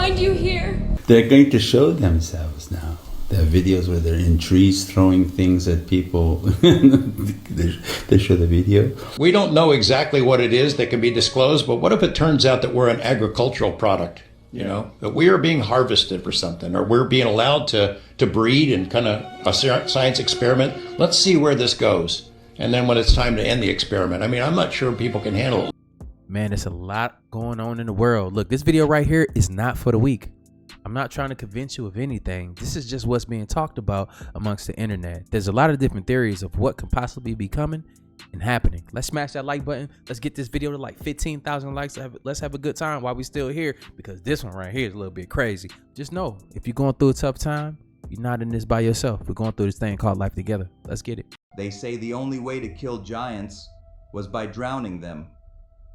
find you here. They're going to show themselves now. There are videos where they're in trees throwing things at people. They show the video. We don't know exactly what it is that can be disclosed, but what if it turns out that we're an agricultural product? You know, that we are being harvested for something, or we're being allowed to breed and kind of a science experiment. Let's see where this goes. And then when it's time to end the experiment, I mean, I'm not sure people can handle it. Man, there's a lot going on in the world. Look, this video right here is not for the weak. I'm not trying to convince you of anything. This is just what's being talked about amongst the internet. There's a lot of different theories of what could possibly be coming and happening. Let's smash that like button. Let's get this video to like 15,000 likes. Let's have a good time while we still here, because this one right here is a little bit crazy. Just know, if you're going through a tough time, you're not in this by yourself. We're going through this thing called life together. Let's get it. They say the only way to kill giants was by drowning them.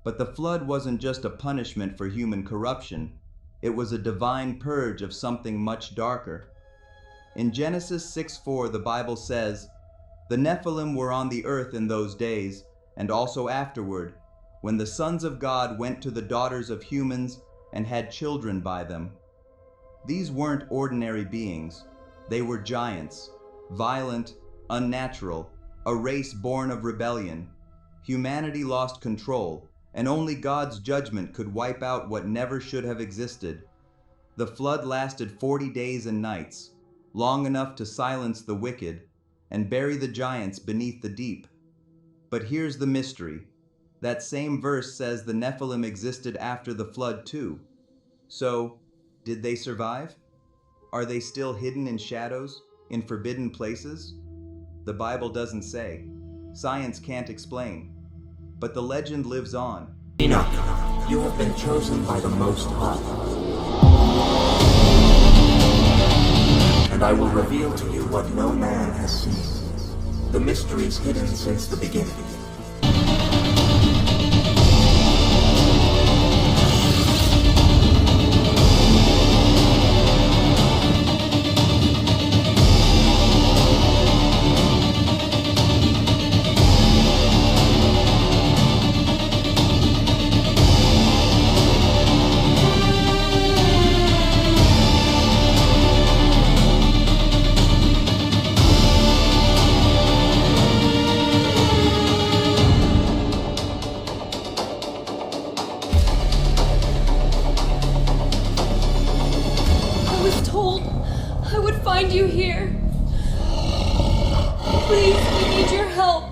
But the flood wasn't just a punishment for human corruption. It was a divine purge of something much darker. In Genesis 6:4, the Bible says, "The Nephilim were on the earth in those days, and also afterward, when the sons of God went to the daughters of humans and had children by them." These weren't ordinary beings. They were giants, violent, unnatural, a race born of rebellion. Humanity lost control, and only God's judgment could wipe out what never should have existed. The flood lasted 40 days and nights, long enough to silence the wicked and bury the giants beneath the deep. But here's the mystery. That same verse says the Nephilim existed after the flood too. So, did they survive? Are they still hidden in shadows, in forbidden places? The Bible doesn't say. Science can't explain. But the legend lives on. Enoch, you have been chosen by the Most High. And I will reveal to you what no man has seen. The mysteries hidden since the beginning. I would find you here. Please, we need your help.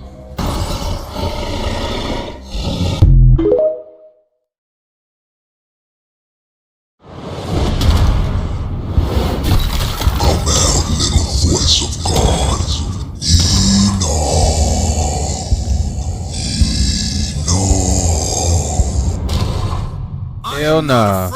Hell nah.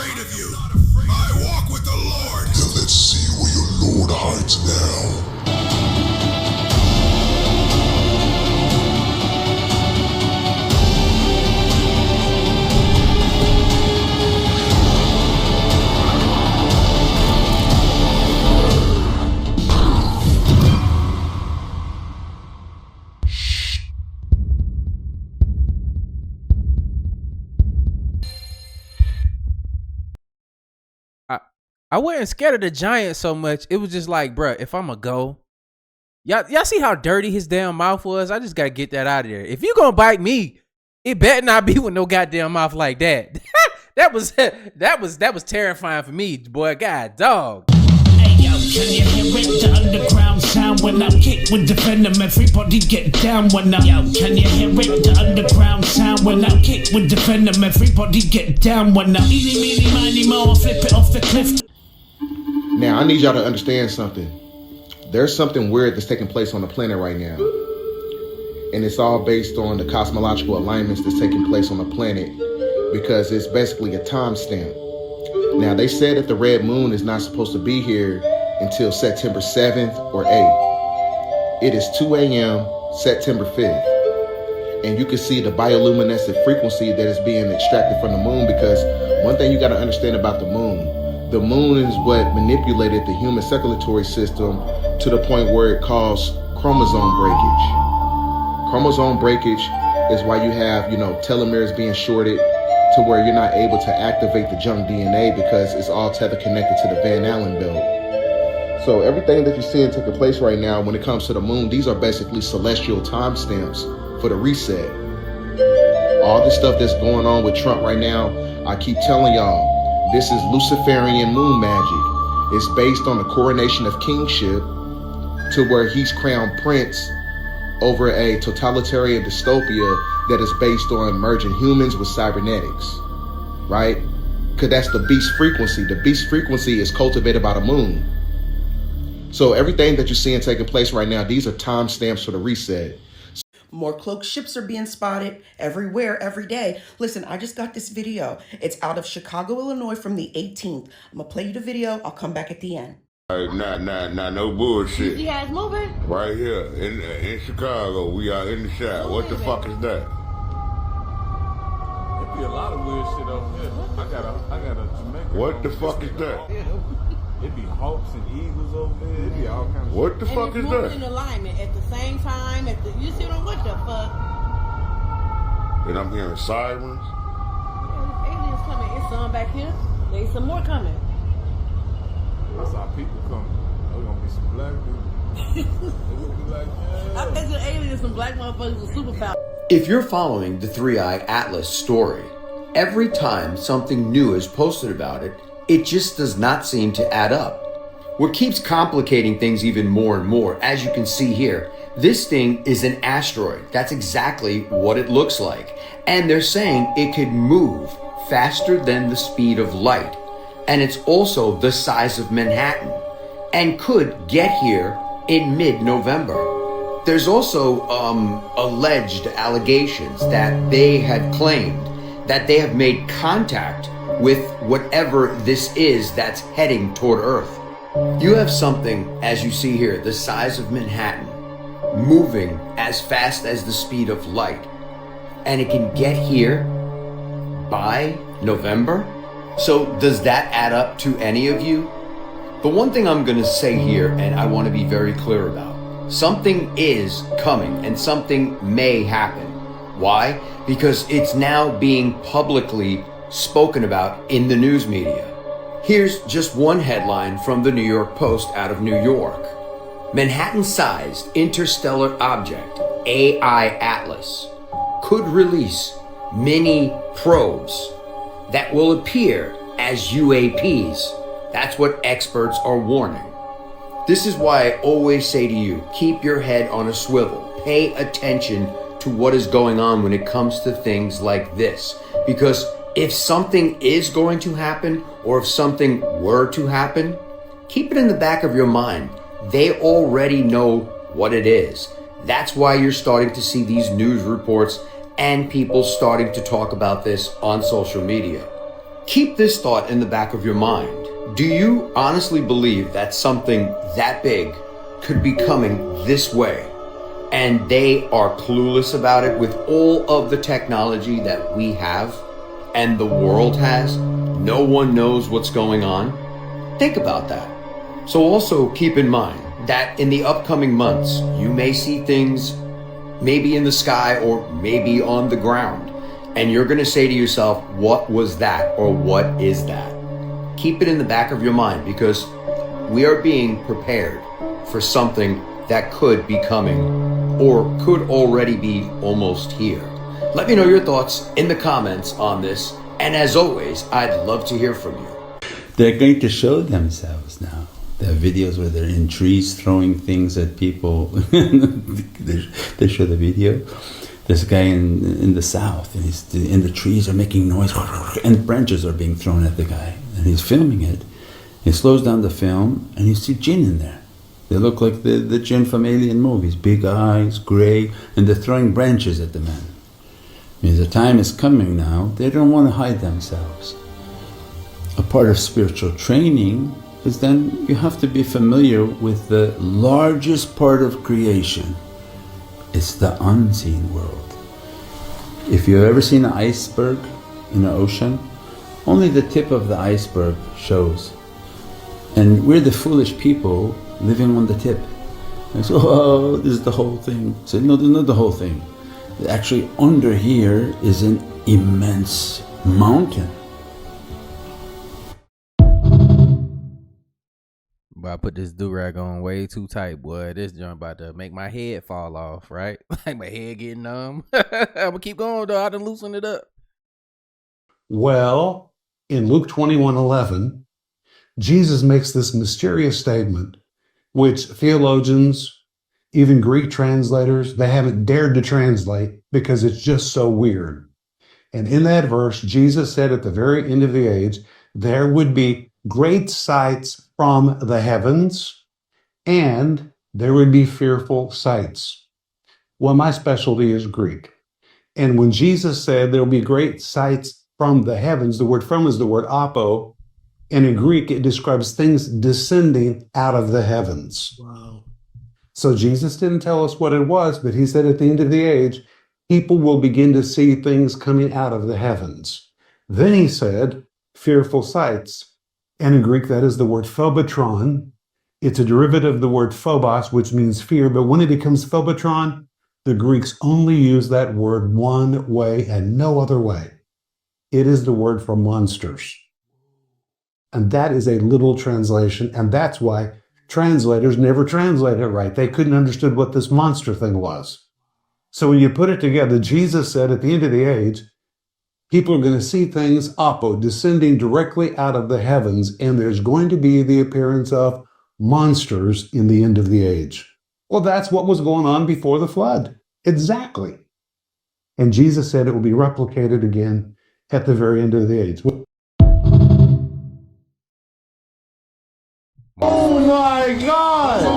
I wasn't scared of the giant so much. It was just like, bruh, if I'm gonna go, y'all see how dirty his damn mouth was? I just gotta get that out of there. If you gonna bite me, it better not be with no goddamn mouth like that. that was terrifying for me, boy. God dog. Hey yo, can you hear it? The underground sound when I kick with the venom. Everybody get down when I. Yo, can you hear it? The underground sound when I kick with the venom. Everybody get down when I. Eeny, meeny, miny, mo, flip it off the cliff. Now, I need y'all to understand something. There's something weird that's taking place on the planet right now. And it's all based on the cosmological alignments that's taking place on the planet, because it's basically a timestamp. Now, they said that the red moon is not supposed to be here until September 7th or 8th. It is 2 a.m. September 5th. And you can see the bioluminescent frequency that is being extracted from the moon, because one thing you got to understand about the moon is what manipulated the human circulatory system to the point where it caused chromosome breakage. Chromosome breakage is why you have, telomeres being shorted. to where you're not able to activate the junk DNA because it's all tether connected to the Van Allen belt. So everything that you're seeing taking place right now when it comes to the moon, these are basically celestial timestamps for the reset. All the stuff that's going on with Trump right now, I keep telling y'all, this is Luciferian moon magic. It's based on the coronation of kingship to where he's crowned prince over a totalitarian dystopia that is based on merging humans with cybernetics, right? Because that's the beast frequency. The beast frequency is cultivated by the moon. So everything that you're seeing taking place right now, these are timestamps for the reset. More cloaked ships are being spotted everywhere, every day. Listen, I just got this video. It's out of Chicago, Illinois from the 18th. I'm gonna play you the video. I'll come back at the end. Nah, no bullshit. You guys moving? Right here in Chicago, we are in the shop. What the fuck is that? There be a lot of weird shit over here. I got a Jamaican. What the fuck is that? It be hawks and eagles over there. It be all kinds of What the fuck is that? In alignment at the same time. You see what the fuck? And I'm hearing sirens. Yeah, aliens coming. It's some back here. There's some more coming. I saw people coming. There's gonna be some black people. They gonna be like, yeah. I bet you aliens, some black motherfuckers with superpowers. If you're following the Three-Eye Atlas story, every time something new is posted about it, it just does not seem to add up. What keeps complicating things even more and more, as you can see here, this thing is an asteroid. That's exactly what it looks like. And they're saying it could move faster than the speed of light. And it's also the size of Manhattan and could get here in mid-November. There's also alleged allegations that they had claimed that they have made contact with whatever this is that's heading toward Earth. You have something, as you see here, the size of Manhattan, moving as fast as the speed of light, and it can get here by November? So does that add up to any of you? The one thing I'm gonna say here, and I wanna be very clear about, something is coming and something may happen. Why? Because it's now being publicly spoken about in the news media. Here's just one headline from the New York Post out of New York. Manhattan-sized interstellar object, AI Atlas, could release mini probes that will appear as UAPs. That's what experts are warning. This is why I always say to you, keep your head on a swivel. Pay attention to what is going on when it comes to things like this. Because if something is going to happen, or if something were to happen, keep it in the back of your mind. They already know what it is. That's why you're starting to see these news reports and people starting to talk about this on social media. Keep this thought in the back of your mind. Do you honestly believe that something that big could be coming this way, and they are clueless about it with all of the technology that we have and the world has? No one knows what's going on. Think about that. So also keep in mind that in the upcoming months, you may see things maybe in the sky or maybe on the ground. And you're going to say to yourself, what was that? Or what is that? Keep it in the back of your mind, because we are being prepared for something that could be coming or could already be almost here. Let me know your thoughts in the comments on this. And as always, I'd love to hear from you. They're going to show themselves now. There are videos where they're in trees throwing things at people. They show the video. There's a guy in the south, and the trees are making noise, and branches are being thrown at the guy. And he's filming it. He slows down the film, and you see jinn in there. They look like the jinn from alien movies, big eyes, gray, and they're throwing branches at the man. I mean, the time is coming now. They don't want to hide themselves. A part of spiritual training is then you have to be familiar with the largest part of creation. It's the unseen world. If you've ever seen an iceberg in the ocean, only the tip of the iceberg shows. And we're the foolish people living on the tip. And so, oh, this is the whole thing. I said, no, this is not the whole thing. Actually, under here is an immense mountain. But I put this do-rag on way too tight, boy. This joint about to make my head fall off, right? Like my head getting numb. I'm gonna keep going though. I done loosen it up. Well, in Luke 21:11, Jesus makes this mysterious statement, which theologians, even Greek translators, they haven't dared to translate because it's just so weird. And in that verse, Jesus said at the very end of the age, there would be great sights from the heavens, and there would be fearful sights. Well, my specialty is Greek. And when Jesus said there will be great sights from the heavens, the word from is the word apo, and in Greek it describes things descending out of the heavens. Wow. So Jesus didn't tell us what it was, but he said at the end of the age, people will begin to see things coming out of the heavens. Then he said, fearful sights. And in Greek, that is the word phobotron. It's a derivative of the word phobos, which means fear. But when it becomes phobotron, the Greeks only use that word one way and no other way. It is the word for monsters. And that is a literal translation. And that's why translators never translate it right. They couldn't understand what this monster thing was. So when you put it together, Jesus said at the end of the age, people are going to see things, apo, descending directly out of the heavens, and there's going to be the appearance of monsters in the end of the age. Well, that's what was going on before the flood. Exactly. And Jesus said it will be replicated again at the very end of the age. Oh my God!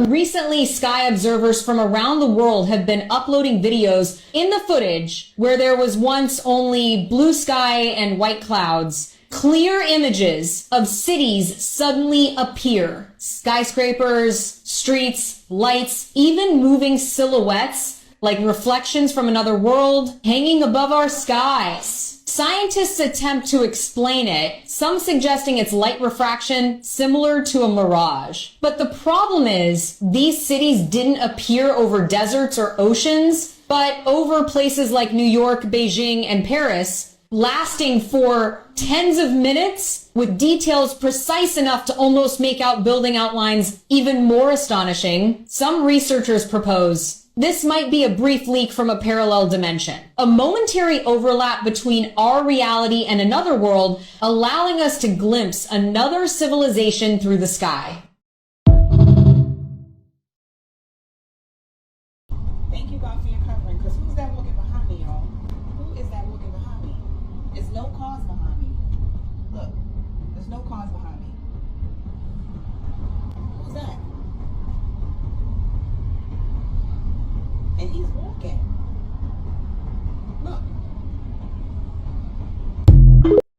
Recently, sky observers from around the world have been uploading videos in the footage where there was once only blue sky and white clouds. Clear images of cities suddenly appear. Skyscrapers, streets, lights, even moving silhouettes like reflections from another world hanging above our skies. Scientists attempt to explain it, some suggesting it's light refraction similar to a mirage. But the problem is, these cities didn't appear over deserts or oceans, but over places like New York, Beijing, and Paris, lasting for tens of minutes with details precise enough to almost make out building outlines even more astonishing. Some researchers propose this might be a brief leak from a parallel dimension, a momentary overlap between our reality and another world, allowing us to glimpse another civilization through the sky. Thank you, God, for your covering, because who's that walking behind me, y'all? Who is that walking behind me? There's no cars behind me. Look, there's no cars behind me. Who's that? And he's walking. Look.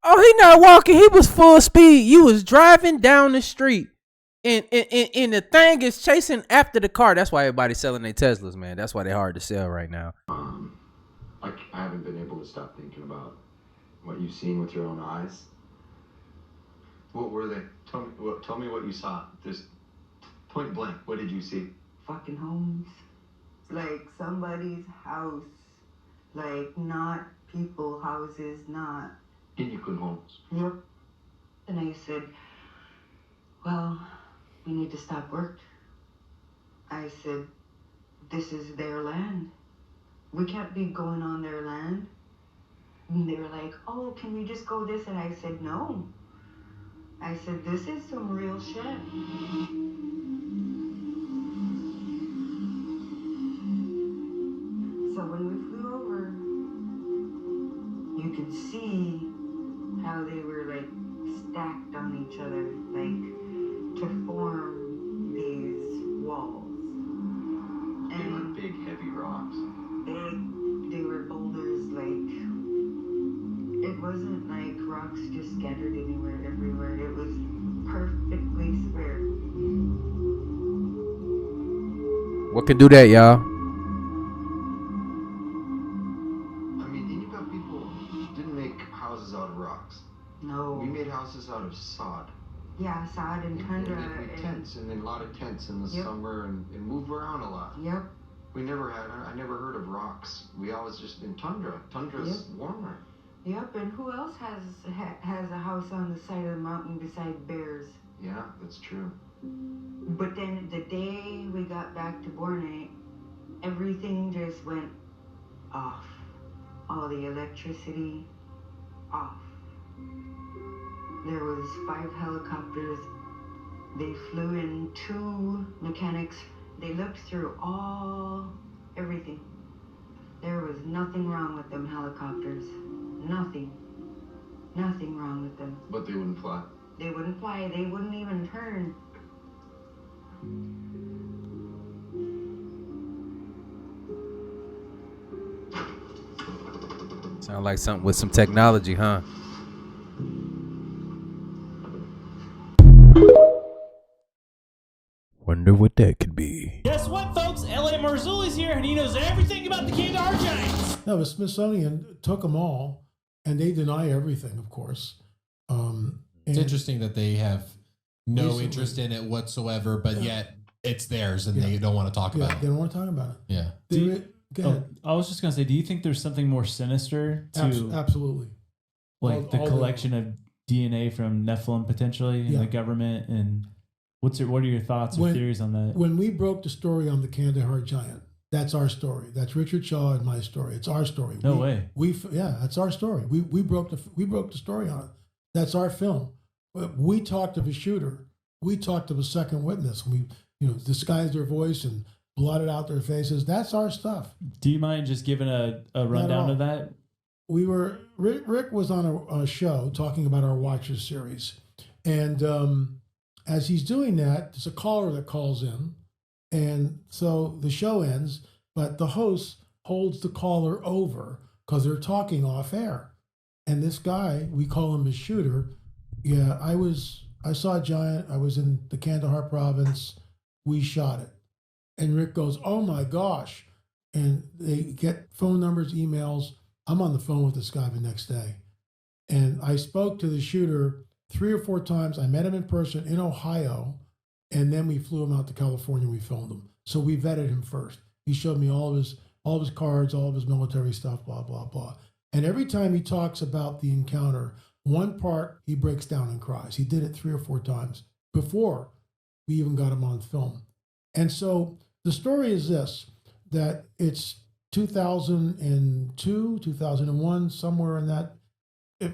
Oh, he not walking. He was full speed. You was driving down the street. And the thing is chasing after the car. That's why everybody's selling their Teslas, man. That's why they're hard to sell right now. I haven't been able to stop thinking about what you've seen with your own eyes. What were they? Tell me what you saw. Just point blank. What did you see? Fucking homes. Like somebody's house. Like not people houses, not. Enoch homes. Yep. And I said, well, we need to stop work. I said, this is their land. We can't be going on their land. And they were like, oh, can we just go this? And I said, no. I said, this is some real shit. So when we flew over, you could see how they were like stacked on each other, like to form these walls. They were big, heavy rocks. They were boulders, like, it wasn't like rocks just scattered everywhere. It was perfectly square. What can do that, y'all? I mean, Enoch people didn't make houses out of rocks. No. We made houses out of sod. Yeah, sod and tundra. And tents, and then a lot of tents in the Yep. summer, and move around a lot. Yep. We never had. I never heard of rocks. We always just been tundra. Tundra's warmer. Yep, and who else has a house on the side of the mountain beside bears? Yeah, that's true. But then the day we got back to Borneo, everything just went off. All the electricity off. There was 5 helicopters. They flew in 2 mechanics. They looked through everything. There was nothing wrong with them helicopters. Nothing. Nothing wrong with them. But they wouldn't fly. They wouldn't fly. They wouldn't even turn. Sound like something with some technology, huh? Wonder what that could be. Guess what, folks? L.A. Marzulli's here, and he knows everything about the Kandahar Giants. No, the Smithsonian took them all, and they deny everything, of course. It's interesting that they have no interest in it whatsoever, but yet it's theirs, and they don't want to talk about it. They don't want to talk about it. Yeah. Go ahead. I was just going to say, do you think there's something more sinister to... Absolutely. Like the collection of DNA from Nephilim, potentially, in the government, and... What are your thoughts or theories on that? When we broke the story on the Kandahar Giant, that's our story. That's Richard Shaw and my story. It's our story. No way. That's our story. We broke the story on it. That's our film. We talked to the shooter. We talked to the second witness. We disguised their voice and blotted out their faces. That's our stuff. Do you mind just giving a rundown of that? Rick was on a show talking about our Watchers series, and as he's doing that, there's a caller that calls in, and so the show ends, but the host holds the caller over because they're talking off air. And this guy, we call him a shooter. Yeah, I saw a giant. I was in the Kandahar province. We shot it. And Rick goes, oh my gosh. And they get phone numbers, emails. I'm on the phone with this guy the next day. And I spoke to the shooter 3 or 4 times. I met him in person in Ohio, and then we flew him out to California. We filmed him. So we vetted him first. He showed me all of his cards, all of his military stuff, blah, blah, blah. And every time he talks about the encounter, one part he breaks down and cries. He did it 3 or 4 times before we even got him on film. And so the story is this, that it's 2002, 2001, somewhere in that.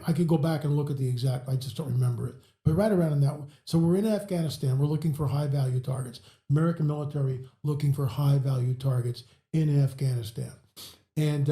I could go back and look at the exact, I just don't remember it. But right around in that one. So we're in Afghanistan. We're looking for high-value targets. American military looking for high-value targets in Afghanistan. And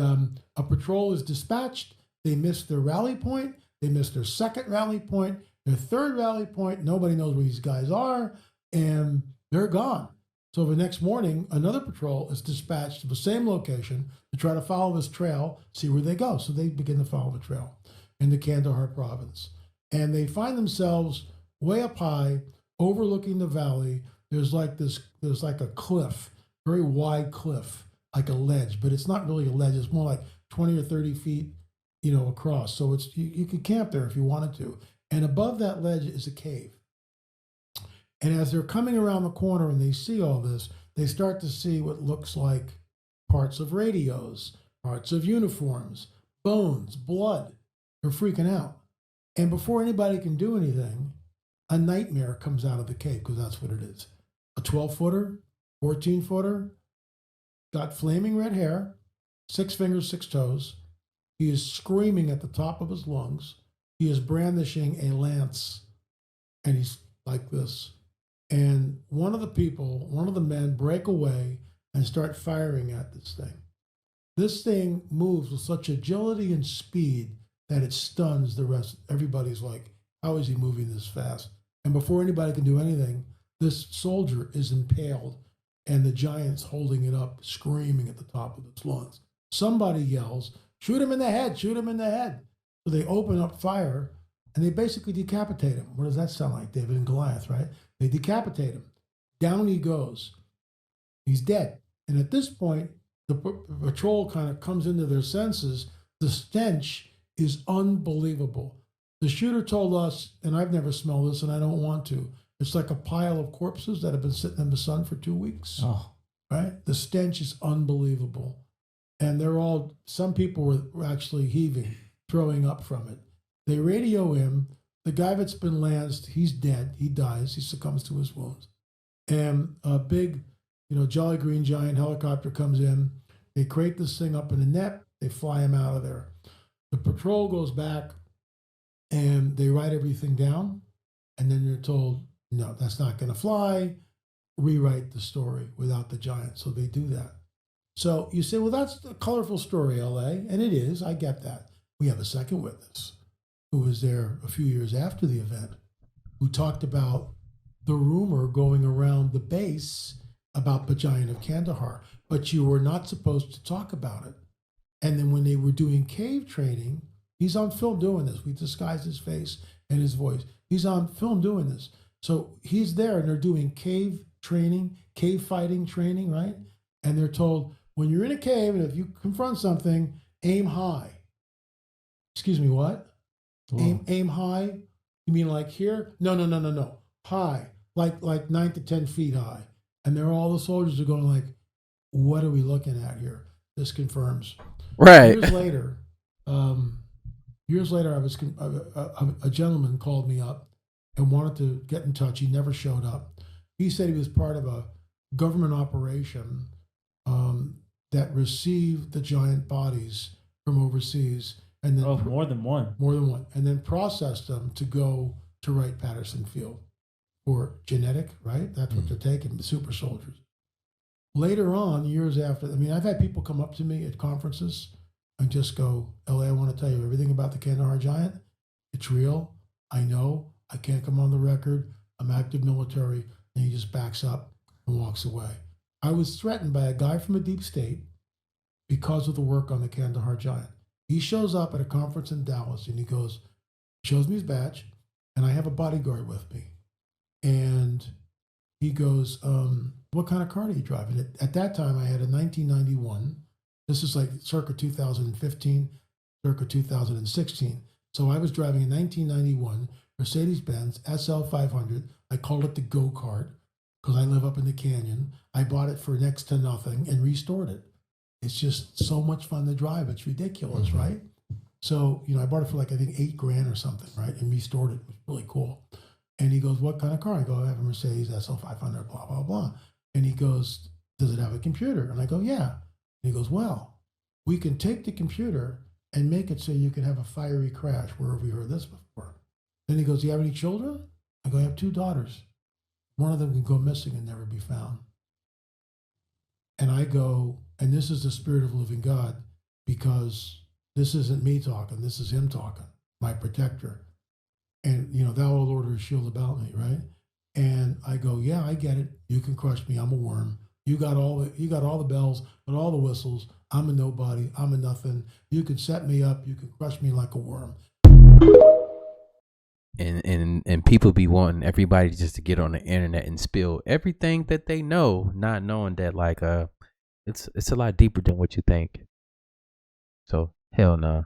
a patrol is dispatched. They miss their rally point. They miss their second rally point. Their third rally point. Nobody knows where these guys are. And they're gone. So the next morning, another patrol is dispatched to the same location to try to follow this trail, see where they go. So they begin to follow the trail in the Kandahar province. And they find themselves way up high, overlooking the valley. There's like a cliff, very wide cliff, like a ledge, but it's not really a ledge. It's more like 20 or 30 feet, across. So it's you could camp there if you wanted to. And above that ledge is a cave. And as they're coming around the corner and they see all this, they start to see what looks like parts of radios, parts of uniforms, bones, blood. They're freaking out. And before anybody can do anything, a nightmare comes out of the cave, because that's what it is. A 12-footer, 14-footer, got flaming red hair, 6 fingers, 6 toes. He is screaming at the top of his lungs. He is brandishing a lance, and he's like this. And one of the men break away and start firing at this thing. This thing moves with such agility and speed that it stuns the rest. Everybody's like, how is he moving this fast? And before anybody can do anything, this soldier is impaled, and the giant's holding it up, screaming at the top of its lungs. Somebody yells, shoot him in the head, shoot him in the head. So they open up fire, and they basically decapitate him. What does that sound like, David and Goliath, right? They decapitate him. Down he goes. He's dead. And at this point, the patrol kind of comes into their senses. The stench is unbelievable. The shooter told us, and I've never smelled this, and I don't want to, it's like a pile of corpses that have been sitting in the sun for 2 weeks. Oh. right? The stench is unbelievable. And some people were actually heaving, throwing up from it. They radio him. The guy that's been lanced, he's dead. He dies. He succumbs to his wounds. And a big, Jolly Green Giant helicopter comes in. They crate this thing up in a net. They fly him out of there. The patrol goes back and they write everything down. And then they're told, no, that's not going to fly. Rewrite the story without the giant. So they do that. So you say, well, that's a colorful story, LA. And it is. I get that. We have a second witness who was there a few years after the event, who talked about the rumor going around the base about the giant of Kandahar, but you were not supposed to talk about it. And then when they were doing cave training, he's on film doing this. We disguised his face and his voice. He's on film doing this. So he's there and they're doing cave training, cave fighting training, right? And they're told, when you're in a cave and if you confront something, aim high. Excuse me, what? Aim high? You mean like here? No. High, like 9 to 10 feet high. And all the soldiers are going like, what are we looking at here? This confirms. Right. Years later, a gentleman called me up and wanted to get in touch. He never showed up. He said he was part of a government operation that received the giant bodies from overseas. And then more than one. And then processed them to go to Wright-Patterson Field for genetic, right? That's what they're taking, the super soldiers. Later on, years after, I've had people come up to me at conferences and just go, LA, I want to tell you everything about the Kandahar giant. It's real. I know. I can't come on the record. I'm active military. And he just backs up and walks away. I was threatened by a guy from a deep state because of the work on the Kandahar giant. He shows up at a conference in Dallas and he shows me his badge, and I have a bodyguard with me. And he goes, what kind of car are you driving? At that time, I had a 1991. This is like circa 2015, circa 2016. So I was driving a 1991 Mercedes-Benz SL500. I called it the go-kart because I live up in the canyon. I bought it for next to nothing and restored it. It's just so much fun to drive. It's ridiculous, right? So, I bought it for like, I think $8,000 or something, right? And restored it. It was really cool. And he goes, what kind of car? I go, I have a Mercedes SL500, blah, blah, blah. And he goes, does it have a computer? And I go, yeah. And he goes, well, we can take the computer and make it so you can have a fiery crash. Where have we heard this before? Then he goes, do you have any children? I go, I have 2 daughters. One of them can go missing and never be found. And I go, and this is the Spirit of the living God, because this isn't me talking, this is him talking, my protector. And, thou, O Lord, are a shield about me, right? And I go, yeah, I get it. You can crush me. I'm a worm. You got all the bells, but all the whistles. I'm a nobody. I'm a nothing. You can set me up. You can crush me like a worm. And people be wanting everybody just to get on the internet and spill everything that they know, not knowing that it's a lot deeper than what you think. So hell no.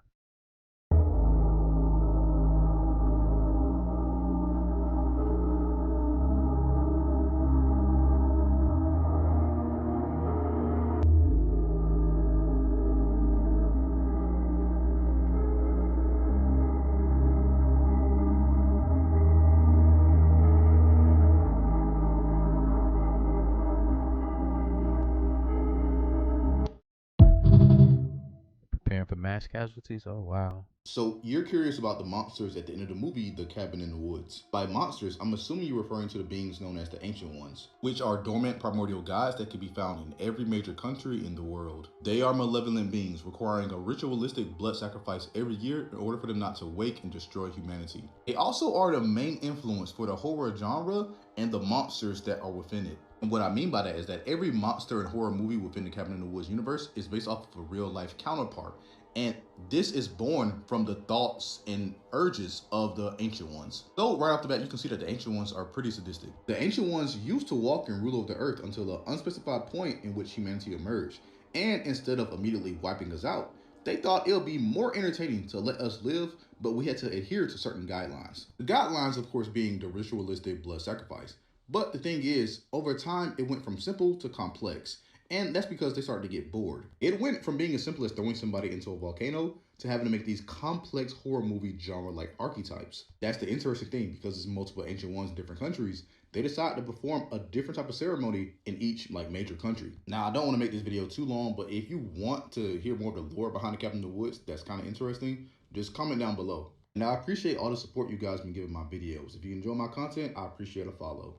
Preparing for mass casualties? Oh, wow. So you're curious about the monsters at the end of the movie, The Cabin in the Woods. By monsters, I'm assuming you're referring to the beings known as the Ancient Ones, which are dormant primordial gods that can be found in every major country in the world. They are malevolent beings requiring a ritualistic blood sacrifice every year in order for them not to wake and destroy humanity. They also are the main influence for the horror genre and the monsters that are within it. And what I mean by that is that every monster and horror movie within the Cabin in the Woods universe is based off of a real life counterpart. And this is born from the thoughts and urges of the Ancient Ones. So right off the bat, you can see that the Ancient Ones are pretty sadistic. The Ancient Ones used to walk and rule over the earth until an unspecified point in which humanity emerged. And instead of immediately wiping us out, they thought it would be more entertaining to let us live, but we had to adhere to certain guidelines. The guidelines, of course, being the ritualistic blood sacrifice. But the thing is, over time, it went from simple to complex. And that's because they started to get bored. It went from being as simple as throwing somebody into a volcano to having to make these complex horror movie genre-like archetypes. That's the interesting thing, because there's multiple ancient ones in different countries. They decided to perform a different type of ceremony in each major country. Now, I don't want to make this video too long, but if you want to hear more of the lore behind the Cabin in the Woods, that's kind of interesting, just comment down below. Now, I appreciate all the support you guys been giving my videos. If you enjoy my content, I appreciate a follow.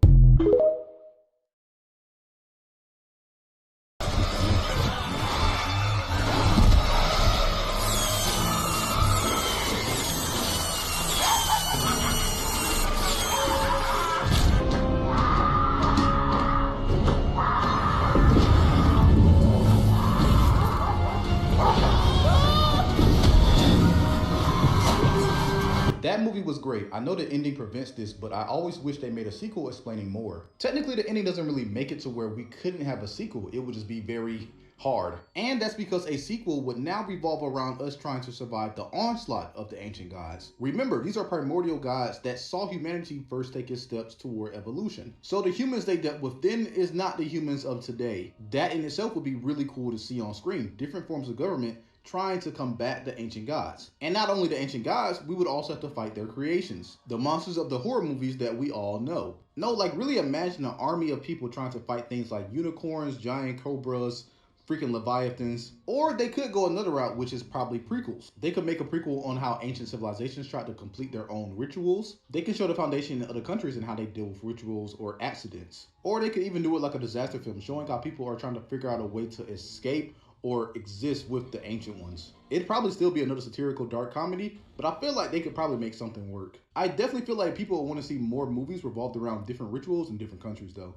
That movie was great. I know the ending prevents this, but I always wish they made a sequel explaining more. Technically, the ending doesn't really make it to where we couldn't have a sequel. It would just be very hard. And that's because a sequel would now revolve around us trying to survive the onslaught of the ancient gods. Remember, these are primordial gods that saw humanity first take its steps toward evolution. So the humans they dealt with then is not the humans of today. That in itself would be really cool to see on screen. Different forms of government trying to combat the ancient gods. And not only the ancient gods, we would also have to fight their creations, the monsters of the horror movies that we all know. No, like really imagine an army of people trying to fight things like unicorns, giant cobras, freaking leviathans. Or they could go another route, which is probably prequels. They could make a prequel on how ancient civilizations tried to complete their own rituals. They can show the foundation in other countries and how they deal with rituals or accidents. Or they could even do it like a disaster film, showing how people are trying to figure out a way to escape or exist with the ancient ones. It'd probably still be another satirical dark comedy, but I feel like they could probably make something work. I definitely feel like people want to see more movies revolved around different rituals in different countries though.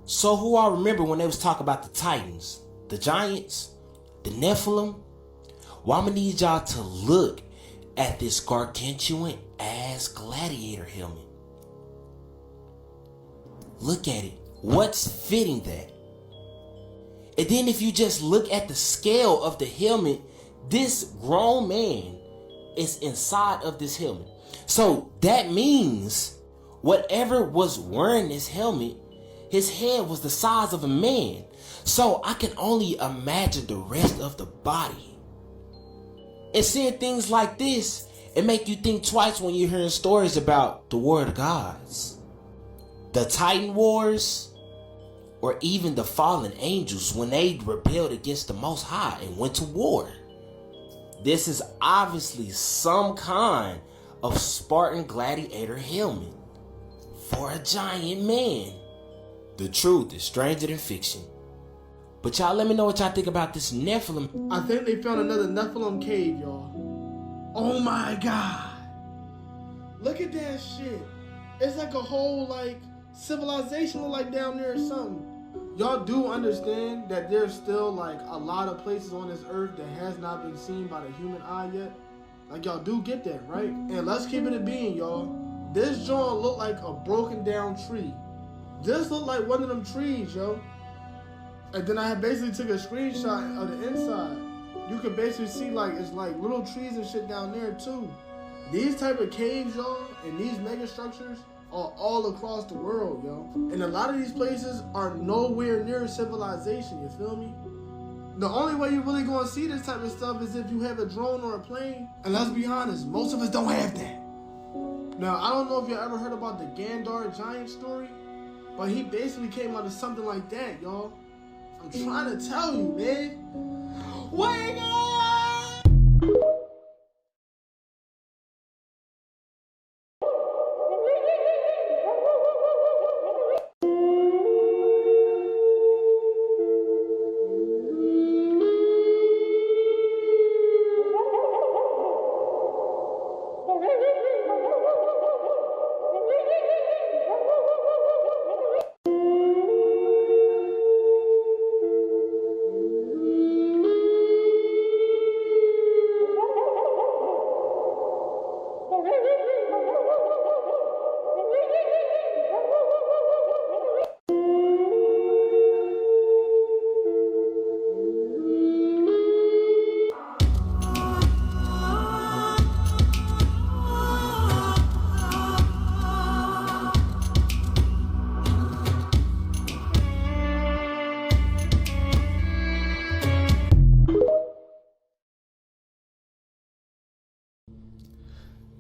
So who all remember when they was talking about the Titans, the Giants, the Nephilim? Well, I'm gonna need y'all to look at this gargantuan ass gladiator helmet. Look at it. What's fitting that? And then if you just look at the scale of the helmet, this grown man is inside of this helmet. So that means whatever was wearing this helmet, his head was the size of a man. So I can only imagine the rest of the body. And seeing things like this, it make you think twice when you're hearing stories about the War of the Gods, the Titan Wars, or even the fallen angels when they rebelled against the Most High and went to war. This is obviously some kind of Spartan gladiator helmet for a giant man. The truth is stranger than fiction. But y'all let me know what y'all think about this Nephilim. I think they found another Nephilim cave, y'all. Oh my God. Look at that shit. It's like a whole civilization look like down there or something. Y'all do understand that there's still a lot of places on this earth that has not been seen by the human eye yet? Y'all do get that, right? And let's keep it a being, y'all. This joint look like a broken down tree. This look like one of them trees, yo. And then I basically took a screenshot of the inside. You can basically see it's little trees and shit down there too. These type of caves, y'all, and these mega structures are all across the world, yo. And a lot of these places are nowhere near civilization, you feel me? The only way you're really gonna see this type of stuff is if you have a drone or a plane. And let's be honest, most of us don't have that. Now, I don't know if you ever heard about the Kandahar giant story, but he basically came out of something like that, y'all. I'm trying to tell you, man. Wake up!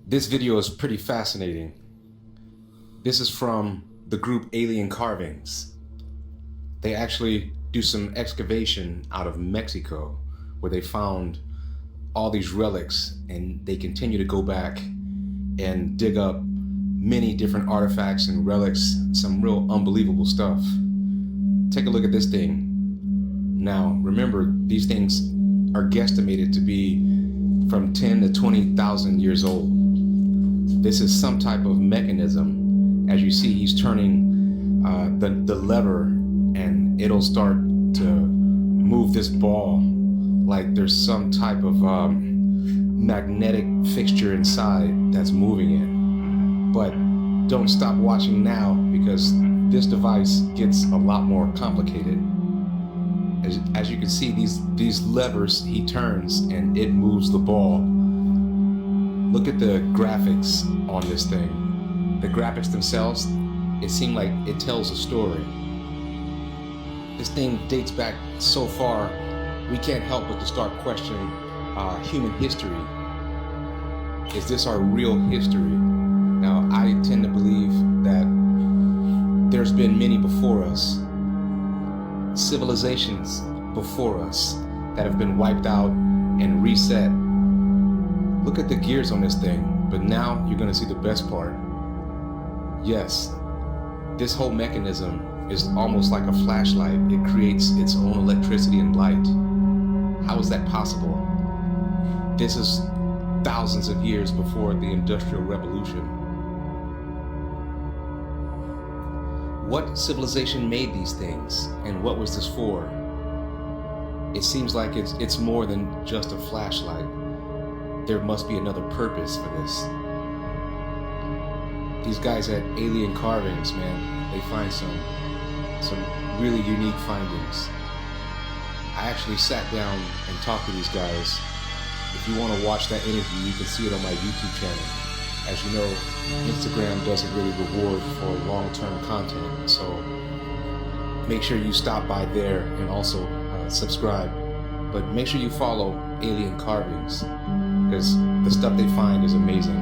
This video is pretty fascinating. This is from the group Alien Carvings. They actually do some excavation out of Mexico where they found all these relics, and they continue to go back and dig up many different artifacts and relics, some real unbelievable stuff. Take a look at this thing. Now, remember, these things are guesstimated to be from 10 to 20,000 years old. This is some type of mechanism. As you see, he's turning the lever, and it'll start to move this ball like there's some type of magnetic fixture inside that's moving it. But don't stop watching now, because this device gets a lot more complicated. As you can see, these levers he turns and it moves the ball. Look at the graphics on this thing. The graphics themselves, it seems like it tells a story. This thing dates back so far, we can't help but to start questioning human history. Is this our real history? Now, I tend to believe that there's been many before us, civilizations before us that have been wiped out and reset. Look at the gears on this thing, but now you're gonna see the best part. Yes, this whole mechanism is almost like a flashlight. It creates its own electricity and light. How is that possible? This is thousands of years before the Industrial Revolution. What civilization made these things, and what was this for? It seems like it's more than just a flashlight. There must be another purpose for this. These guys at Alien Carvings, man, they find some really unique findings. I actually sat down and talked to these guys. If you want to watch that interview, you can see it on my YouTube channel. As you know, Instagram doesn't really reward for long-term content, so make sure you stop by there and also subscribe. But make sure you follow Alien Carvings, because the stuff they find is amazing.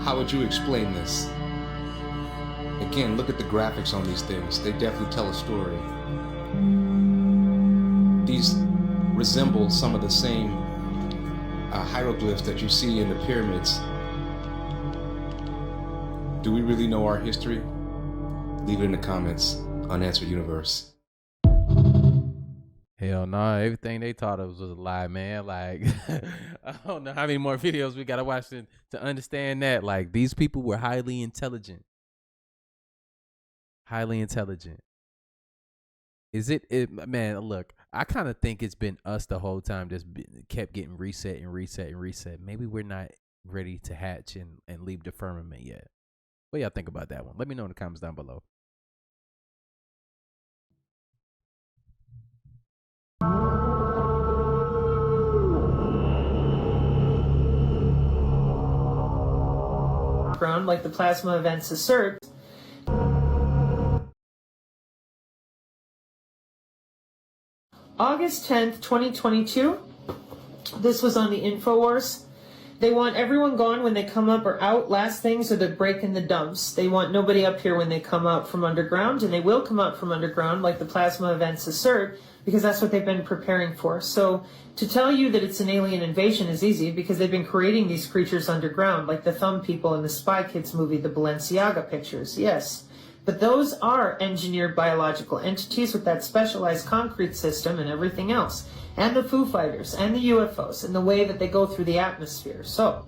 How would you explain this? Again, look at the graphics on these things. They definitely tell a story. These resemble some of the same hieroglyphs that you see in the pyramids. Do we really know our history? Leave it in the comments. Unanswered Universe. Hell no, everything they taught us was a lie, man. Like, I don't know how many more videos we gotta watch to understand that. Like, these people were highly intelligent. Highly intelligent. Is it man, look, I kind of think it's been us the whole time, just kept getting reset and reset and reset. Maybe we're not ready to hatch and leave the firmament yet. What y'all think about that one? Let me know in the comments down below. Ground, like the plasma events assert. August 10th, 2022. This was on the InfoWars. They want everyone gone when they come up or out. Last things are the break in the dumps. They want nobody up here when they come out from underground, and they will come out from underground like the plasma events assert, because that's what they've been preparing for. So to tell you that it's an alien invasion is easy, because they've been creating these creatures underground, like the Thumb People in the Spy Kids movie, the Balenciaga pictures, yes. But those are engineered biological entities with that specialized concrete system and everything else. And the Foo Fighters and the UFOs and the way that they go through the atmosphere. So,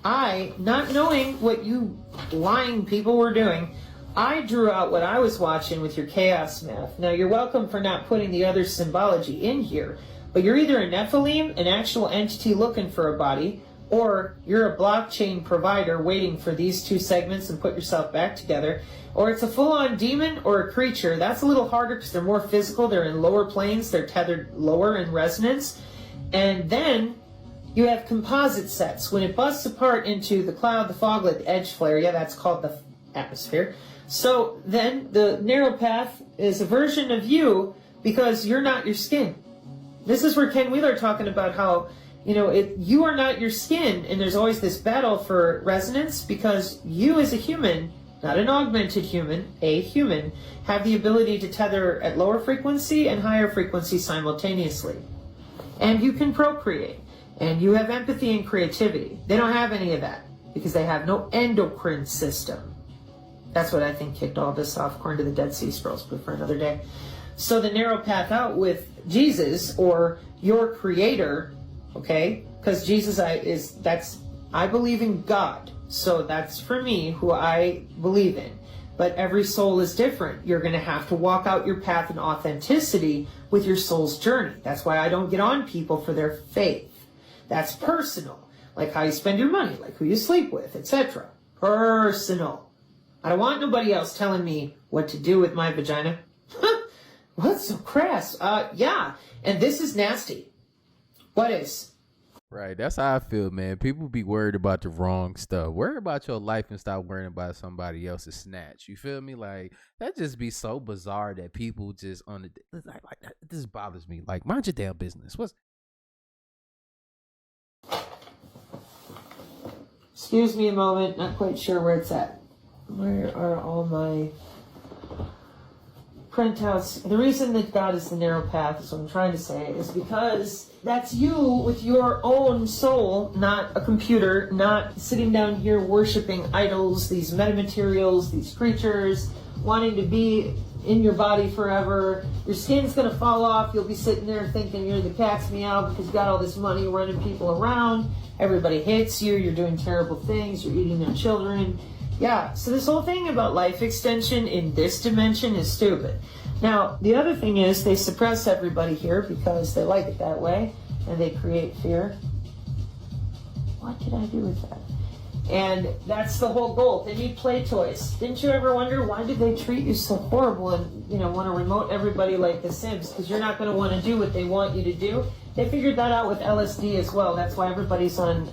not knowing what you lying people were doing, I drew out what I was watching with your chaos math. Now, you're welcome for not putting the other symbology in here, but you're either a Nephilim, an actual entity looking for a body, or you're a blockchain provider waiting for these two segments and put yourself back together, or it's a full-on demon or a creature. That's a little harder because they're more physical, they're in lower planes, they're tethered lower in resonance. And then you have composite sets. When it busts apart into the cloud, the foglet, the edge flare, yeah, that's called the atmosphere. So then the narrow path is a version of you because you're not your skin. This is where Ken Wheeler talking about how You are not your skin, and there's always this battle for resonance because you as a human, not an augmented human, a human, have the ability to tether at lower frequency and higher frequency simultaneously. And you can procreate, and you have empathy and creativity. They don't have any of that because they have no endocrine system. That's what I think kicked all this off, according to the Dead Sea Scrolls, but for another day. So the narrow path out with Jesus or your creator, okay? Because Jesus I believe in God. So that's for me who I believe in. But every soul is different. You're going to have to walk out your path in authenticity with your soul's journey. That's why I don't get on people for their faith. That's personal. Like how you spend your money, like who you sleep with, etc. Personal. I don't want nobody else telling me what to do with my vagina. What's so crass? Yeah. And this is nasty. What is? Right, that's how I feel, man. People be worried about the wrong stuff. Worry about your life and stop worrying about somebody else's snatch. You feel me? Like, that just be so bizarre that people just this bothers me. Like, mind your damn business. Excuse me a moment. Not quite sure where it's at. Where are all my printouts? The reason that God is the narrow path, is what I'm trying to say, is because that's you with your own soul, not a computer, not sitting down here worshiping idols, these metamaterials, these creatures, wanting to be in your body forever. Your skin's going to fall off. You'll be sitting there thinking you're the cat's meow because you got all this money running people around. Everybody hates you. You're doing terrible things. You're eating their children. Yeah, so this whole thing about life extension in this dimension is stupid. Now, the other thing is they suppress everybody here because they like it that way, and they create fear. What did I do with that? And that's the whole goal. They need play toys. Didn't you ever wonder why did they treat you so horrible and want to remote everybody like The Sims? Because you're not going to want to do what they want you to do. They figured that out with LSD as well. That's why everybody's on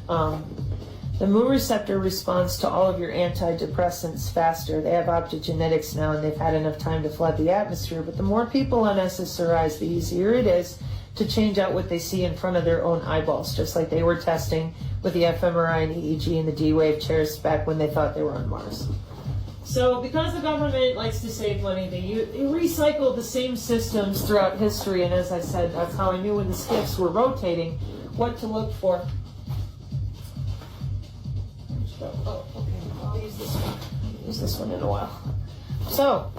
the moon receptor responds to all of your antidepressants faster. They have optogenetics now, and they've had enough time to flood the atmosphere. But the more people on SSRIs, the easier it is to change out what they see in front of their own eyeballs, just like they were testing with the fMRI and EEG and the D-Wave chairs back when they thought they were on Mars. So because the government likes to save money, they recycle the same systems throughout history. And as I said, that's how I knew when the skiffs were rotating what to look for. Oh, okay. I'll use this one. I'll use this one in a while. So,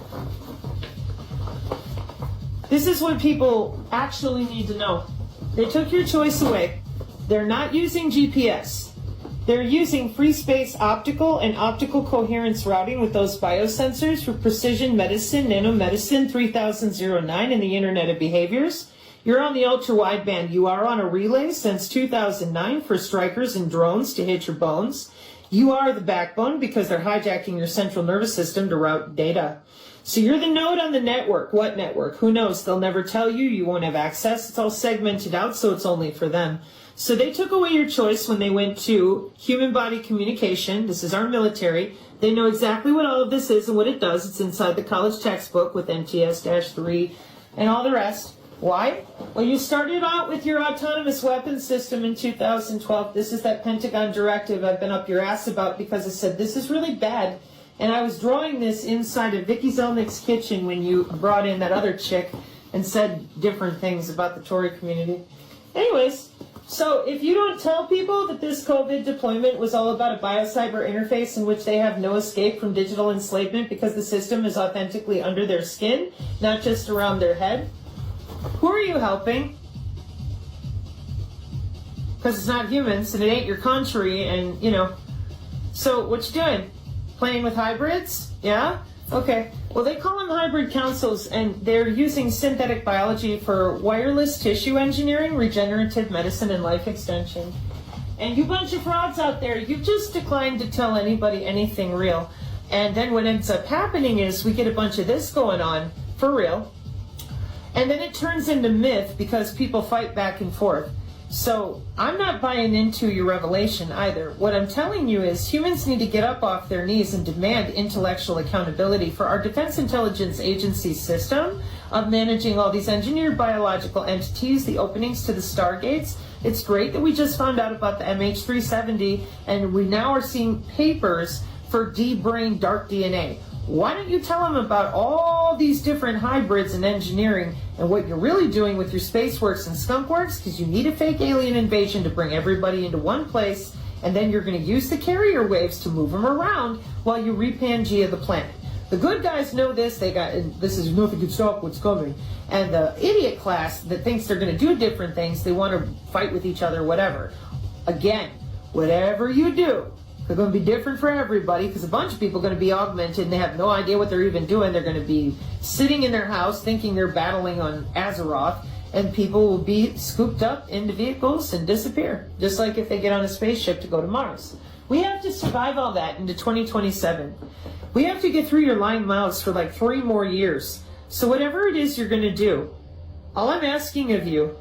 this is what people actually need to know. They took your choice away. They're not using GPS. They're using free space optical and optical coherence routing with those biosensors for precision medicine, nanomedicine 3009, and the Internet of Behaviors. You're on the ultra-wideband. You are on a relay since 2009 for strikers and drones to hit your bones. You are the backbone because they're hijacking your central nervous system to route data. So you're the node on the network. What network? Who knows? They'll never tell you. You won't have access. It's all segmented out, so it's only for them. So they took away your choice when they went to human body communication. This is our military. They know exactly what all of this is and what it does. It's inside the college textbook with NTS-3 and all the rest. Why? Well, you started out with your autonomous weapons system in 2012. This is that Pentagon directive I've been up your ass about because I said, this is really bad. And I was drawing this inside of Vicky Zelnick's kitchen when you brought in that other chick and said different things about the Tory community. Anyways, so if you don't tell people that this COVID deployment was all about a biocyber interface in which they have no escape from digital enslavement because the system is authentically under their skin, not just around their head, who are you helping? Because it's not humans and it ain't your country and, So what you doing? Playing with hybrids? Yeah? Okay. Well, they call them hybrid councils, and they're using synthetic biology for wireless tissue engineering, regenerative medicine, and life extension. And you bunch of frauds out there, you've just declined to tell anybody anything real. And then what ends up happening is we get a bunch of this going on, for real. And then it turns into myth because people fight back and forth. So I'm not buying into your revelation either. What I'm telling you is humans need to get up off their knees and demand intellectual accountability for our Defense Intelligence Agency system of managing all these engineered biological entities, the openings to the stargates, It's great that we just found out about the MH370, and we now are seeing papers for de-brain dark DNA. Why don't you tell them about all these different hybrids in engineering and what you're really doing with your Spaceworks and Skunkworks? Because you need a fake alien invasion to bring everybody into one place, and then you're going to use the carrier waves to move them around while you re-Pangea the planet. The good guys know this. This is nothing can stop what's coming. And the idiot class that thinks they're going to do different things, they want to fight with each other, whatever. Again, whatever you do, they're going to be different for everybody, because a bunch of people are going to be augmented and they have no idea what they're even doing. They're going to be sitting in their house thinking they're battling on Azeroth, and people will be scooped up into vehicles and disappear, just like if they get on a spaceship to go to Mars. We have to survive all that into 2027. We have to get through your lying mouths for like 3 more years. So whatever it is you're going to do, all I'm asking of you,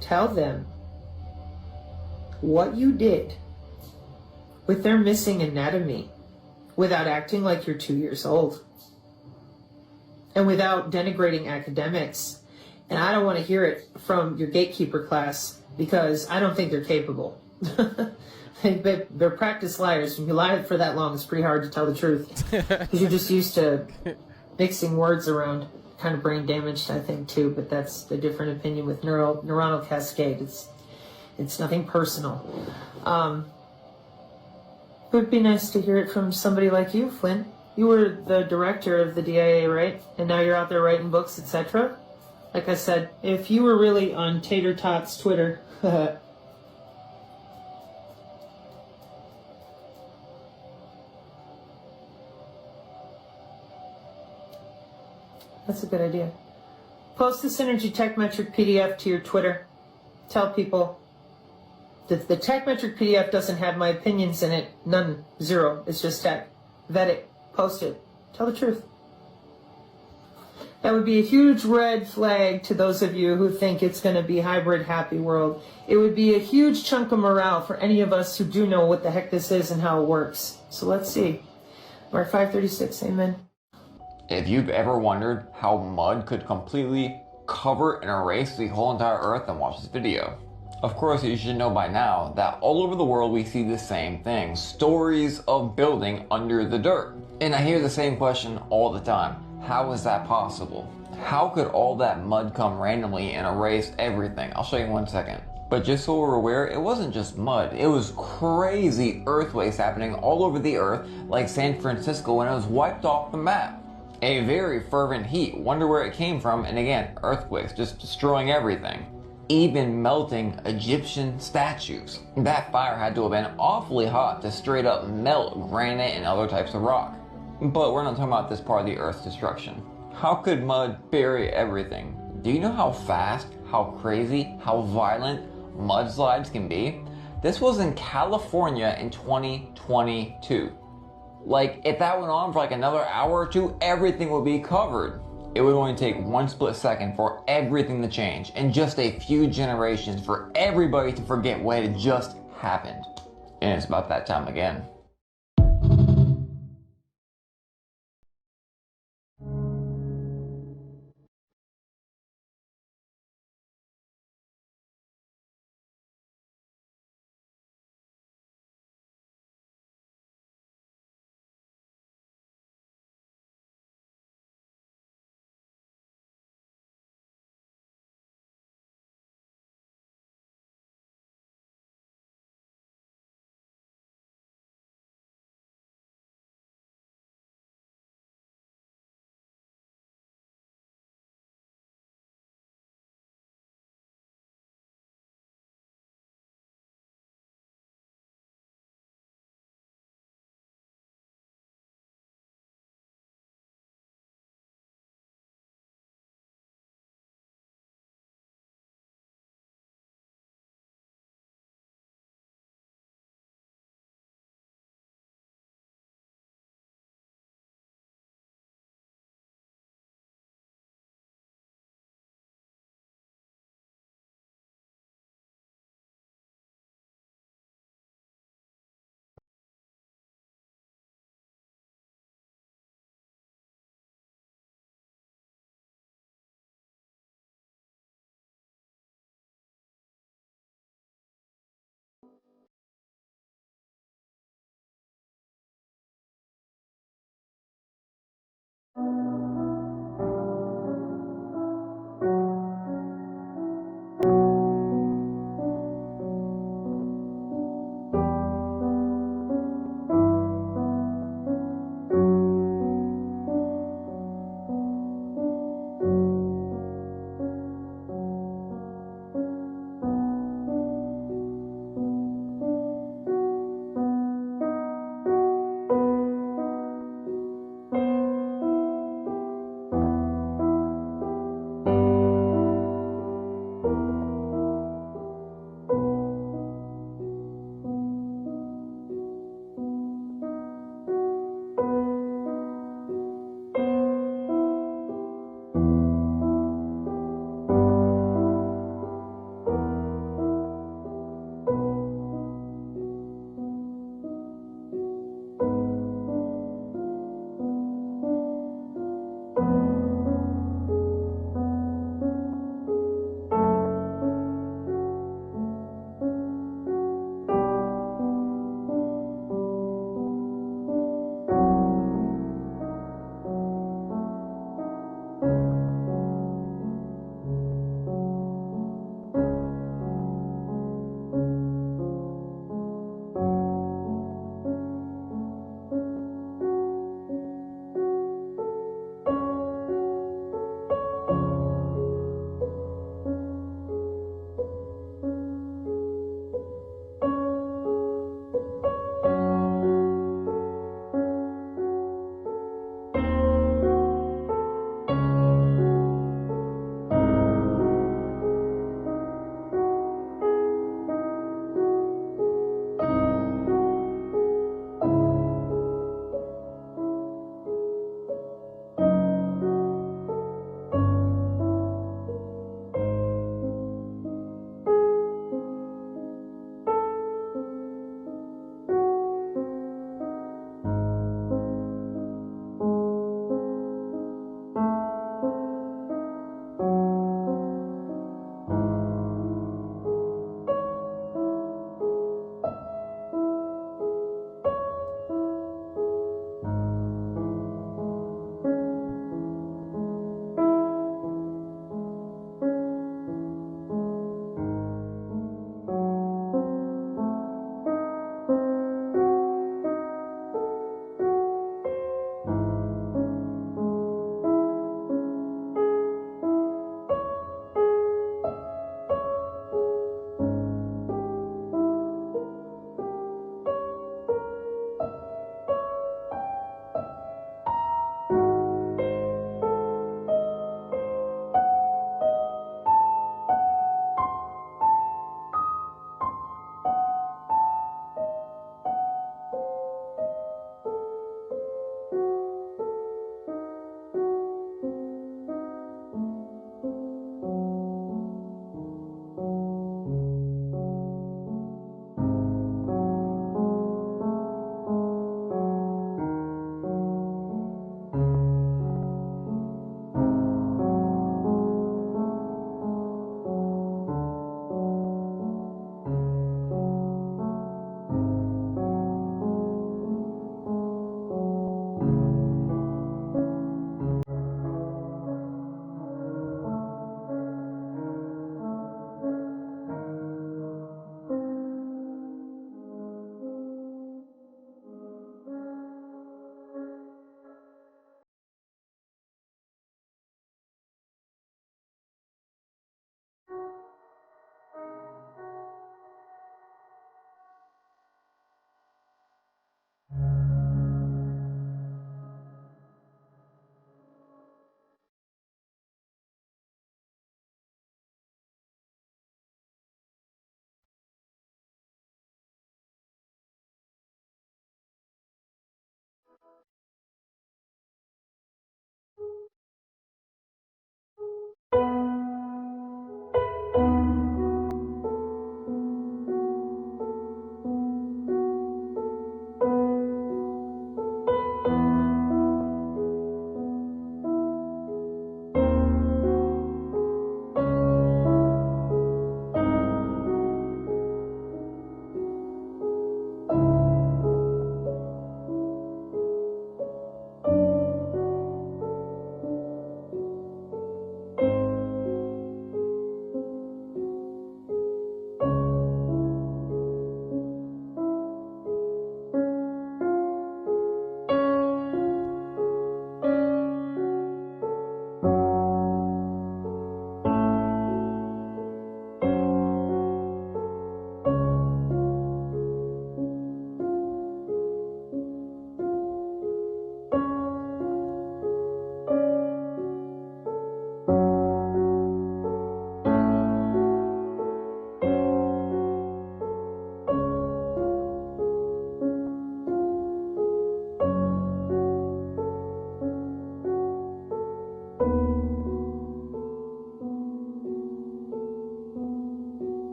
tell them what you did with their missing anatomy without acting like you're 2 years old and without denigrating academics. And I don't want to hear it from your gatekeeper class, because I don't think they're capable. They're practiced liars. When you lie for that long, it's pretty hard to tell the truth, because you're just used to mixing words around. Kind of brain damaged, I think, too, but that's a different opinion with neuronal cascade. It's nothing personal. It would be nice to hear it from somebody like you, Flynn. You were the director of the DIA, right? And now you're out there writing books, etc. Like I said, if you were really on Tater Tots Twitter, that's a good idea. Post the Synergy Tech Metric PDF to your Twitter. Tell people that the Tech Metric PDF doesn't have my opinions in it. None. Zero. It's just tech. Vet it. Post it. Tell the truth. That would be a huge red flag to those of you who think it's going to be hybrid happy world. It would be a huge chunk of morale for any of us who do know what the heck this is and how it works. So let's see. Mark 536. Amen. If you've ever wondered how mud could completely cover and erase the whole entire Earth, then watch this video. Of course, you should know by now that all over the world we see the same thing. Stories of building under the dirt. And I hear the same question all the time. How is that possible? How could all that mud come randomly and erase everything? I'll show you in 1 second. But just so we're aware, it wasn't just mud. It was crazy earthquakes happening all over the Earth, like San Francisco, when it was wiped off the map. A very fervent heat. Wonder where it came from. And again, earthquakes just destroying everything. Even melting Egyptian statues. That fire had to have been awfully hot to straight up melt granite and other types of rock. But we're not talking about this part of the Earth's destruction. How could mud bury everything? Do you know how fast, how crazy, how violent mudslides can be? This was in California in 2022. Like, if that went on for like another hour or two, everything would be covered. It would only take 1 split second for everything to change, and just a few generations for everybody to forget what had just happened. And it's about that time again.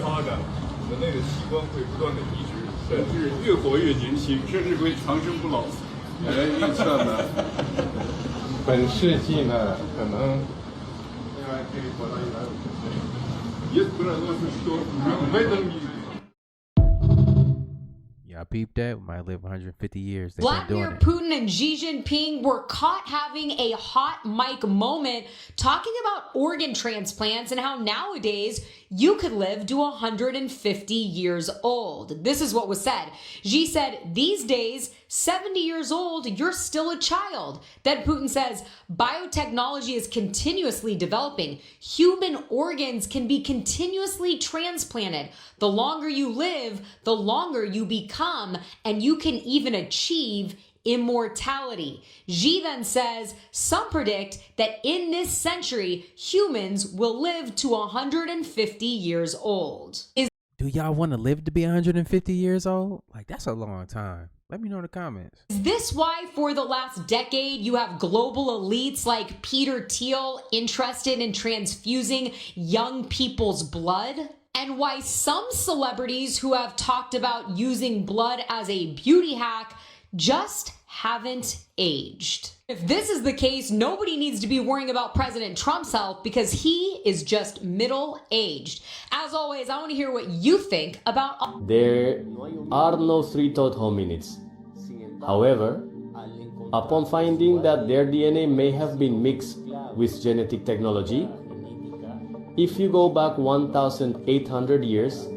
发展，人类的器官会不断的移植，甚至越活越年轻，甚至会长生不老。预测呢，本世纪呢，可能另外可以活到150岁，也不能说是说没能力。Y'all peep that? We might live 150 years. They've been doing Vladimir it. Putin and Xi Jinping were caught having a hot mic moment talking about organ transplants and how nowadays you could live to 150 years old. This is what was said. Xi said, these days, 70 years old, you're still a child. Then Putin says, biotechnology is continuously developing. Human organs can be continuously transplanted. The longer you live, the longer you become, and you can even achieve immortality. Xi then says, some predict that in this century, humans will live to 150 years old. Do y'all want to live to be 150 years old? Like, that's a long time. Let me know in the comments. Is this why for the last decade you have global elites like Peter Thiel interested in transfusing young people's blood? And why some celebrities who have talked about using blood as a beauty hack just haven't aged? If this is the case, nobody needs to be worrying about President Trump's health because he is just middle-aged. As always, I want to hear what you think about... There are no three-toed hominids. However, upon finding that their DNA may have been mixed with genetic technology, if you go back 1,800 years,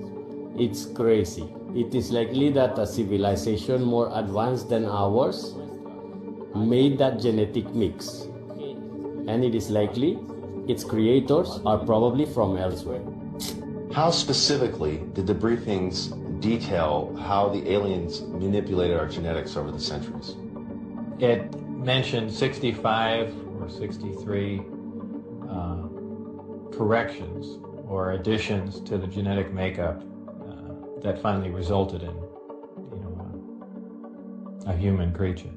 it's crazy. It is likely that a civilization more advanced than ours made that genetic mix. And it is likely its creators are probably from elsewhere. How specifically did the briefings detail how the aliens manipulated our genetics over the centuries? It mentioned 65 or 63 corrections or additions to the genetic makeup that finally resulted in, a human creature.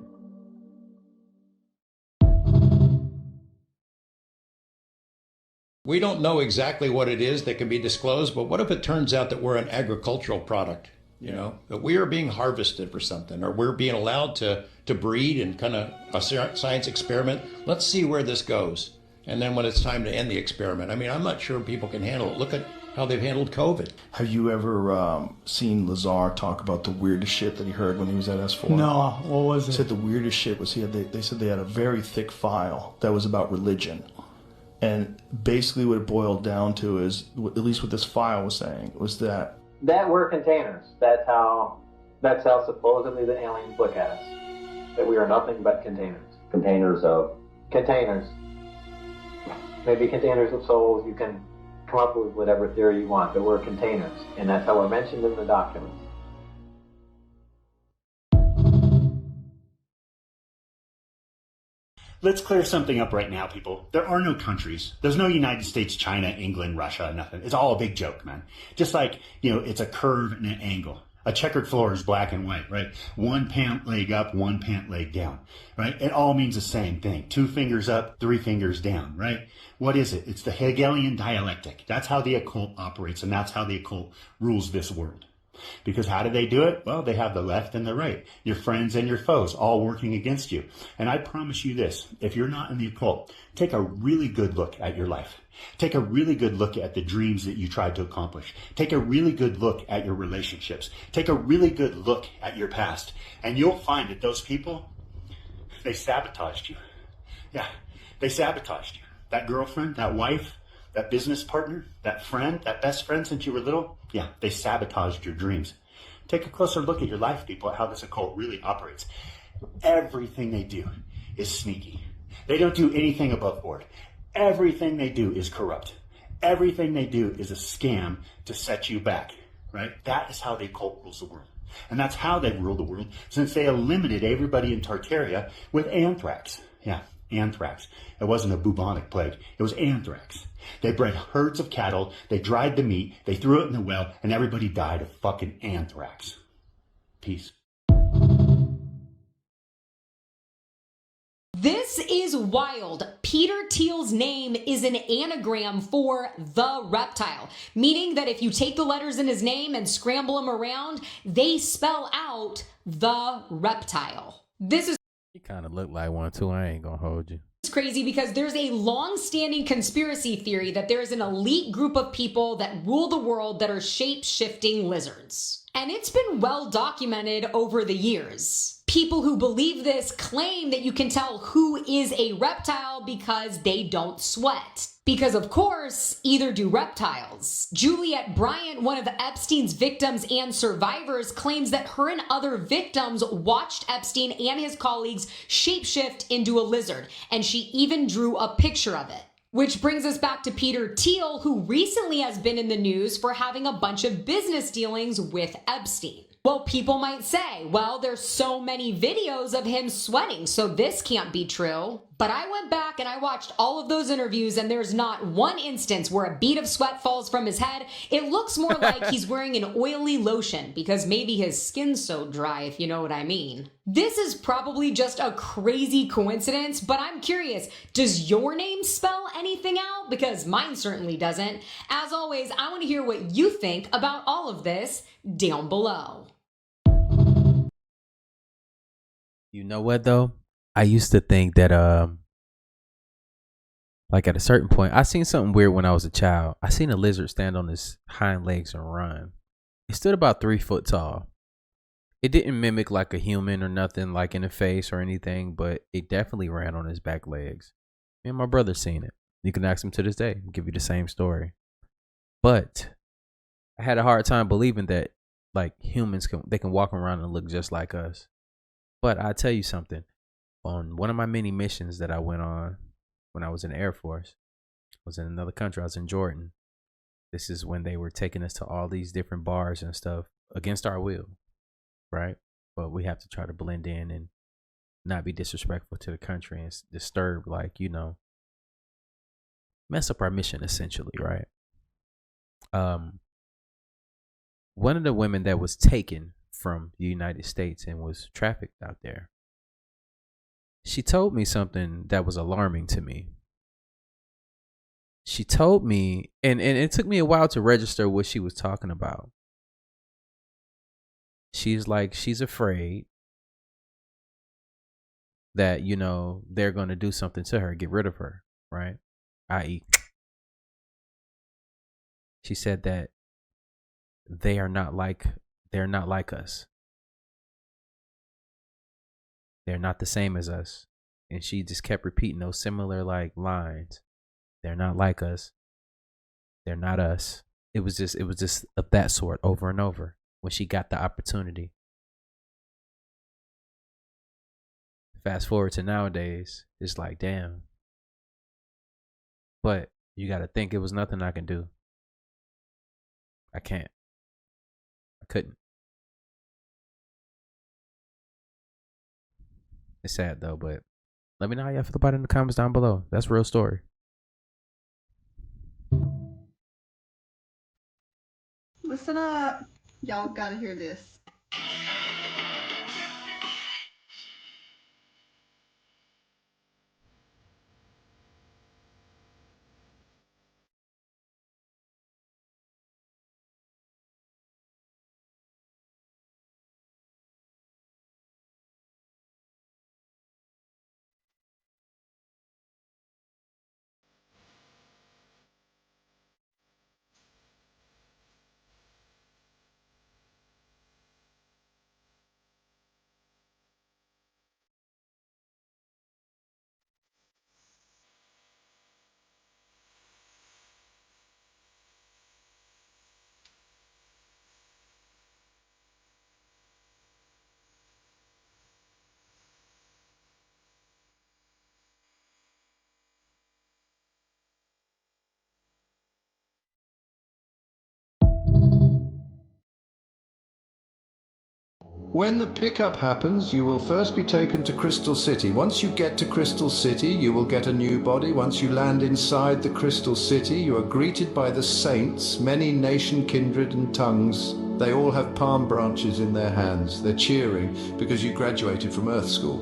We don't know exactly what it is that can be disclosed, but what if it turns out that we're an agricultural product, that we are being harvested for something, or we're being allowed to breed and kind of a science experiment? Let's see where this goes. And then when it's time to end the experiment, I'm not sure people can handle it. Look at how they've handled COVID. Have you ever seen Lazar talk about the weirdest shit that he heard when he was at S4? No, what was it? He said the weirdest shit was they said they had a very thick file that was about religion. And basically what it boiled down to is, at least what this file was saying, was that we're containers. That's how supposedly the aliens look at us. That we are nothing but containers. Containers of? Containers. Maybe containers of souls. You can come up with whatever theory you want, but we're containers. And that's how we're mentioned in the documents. Let's clear something up right now, people. There are no countries. There's no United States, China, England, Russia, nothing. It's all a big joke, man. Just like, it's a curve and an angle. A checkered floor is black and white, right? One pant leg up, one pant leg down, right? It all means the same thing. 2 fingers up, 3 fingers down, right? What is it? It's the Hegelian dialectic. That's how the occult operates, and that's how the occult rules this world. Because how do they do it? Well, they have the left and the right, your friends and your foes, all working against you. And I promise you this, if you're not in the occult, take a really good look at your life. Take a really good look at the dreams that you tried to accomplish. Take a really good look at your relationships. Take a really good look at your past. And you'll find that those people, they sabotaged you. Yeah, they sabotaged you. That girlfriend, that wife, that business partner, that friend, that best friend since you were little, yeah, they sabotaged your dreams. Take a closer look at your life, people, at how this occult really operates. Everything they do is sneaky. They don't do anything above board. Everything they do is corrupt. Everything they do is a scam to set you back, right? That is how the occult rules the world. And that's how they ruled the world, since they eliminated everybody in Tartaria with anthrax. Yeah, anthrax. It wasn't a bubonic plague. It was anthrax. They bred herds of cattle, they dried the meat, they threw it in the well, and everybody died of fucking anthrax. Peace. This is wild. Peter Thiel's name is an anagram for the reptile, meaning that if you take the letters in his name and scramble them around, they spell out the reptile. This is He kind of looked like one too. I ain't gonna hold you. It's crazy because there's a long-standing conspiracy theory that there is an elite group of people that rule the world that are shape-shifting lizards. And it's been well documented over the years. People who believe this claim that you can tell who is a reptile because they don't sweat. Because of course, either do reptiles. Juliette Bryant, one of Epstein's victims and survivors, claims that her and other victims watched Epstein and his colleagues shapeshift into a lizard, and she even drew a picture of it. Which brings us back to Peter Thiel, who recently has been in the news for having a bunch of business dealings with Epstein. Well, people might say, well, there's so many videos of him sweating, so this can't be true. But I went back and I watched all of those interviews, and there's not one instance where a bead of sweat falls from his head. It looks more like he's wearing an oily lotion, because maybe his skin's so dry, if you know what I mean. This is probably just a crazy coincidence, but I'm curious, does your name spell anything out? Because mine certainly doesn't. As always, I want to hear what you think about all of this down below. You know what though? I used to think that like at a certain point, I seen something weird when I was a child. I seen a lizard stand on his hind legs and run. It stood about 3 foot tall. It didn't mimic like a human or nothing like in the face or anything, but it definitely ran on his back legs. Me and my brother seen it. You can ask him to this day. I'll give you the same story. But I had a hard time believing that like humans can walk around and look just like us. But I'll tell you something. On one of my many missions that I went on when I was in the Air Force, I was in another country. I was in Jordan. This is when they were taking us to all these different bars and stuff against our will, right? But we have to try to blend in and not be disrespectful to the country and disturb, like, you know, mess up our mission essentially, right? One of the women that was taken from the United States and was trafficked out there, she told me something that was alarming to me. She told me, and it took me a while to register what she was talking about. She's like, she's afraid that, you know, they're going to do something to her, get rid of her, right? I.e., she said that they're not like us. They're not the same as us. And she just kept repeating those similar like lines. They're not like us. They're not us. It was just of that sort over and over when she got the opportunity. Fast forward to nowadays, it's like, damn. But you got to think it was nothing I can do. I can't. I couldn't. It's sad though, but let me know how y'all feel about it in the comments down below. That's a real story. Listen up. Y'all gotta hear this. When the pickup happens, you will first be taken to Crystal City. Once you get to Crystal City, you will get a new body. Once you land inside the Crystal City, you are greeted by the saints, many nation, kindred, and tongues. They all have palm branches in their hands. They're cheering because you graduated from Earth School.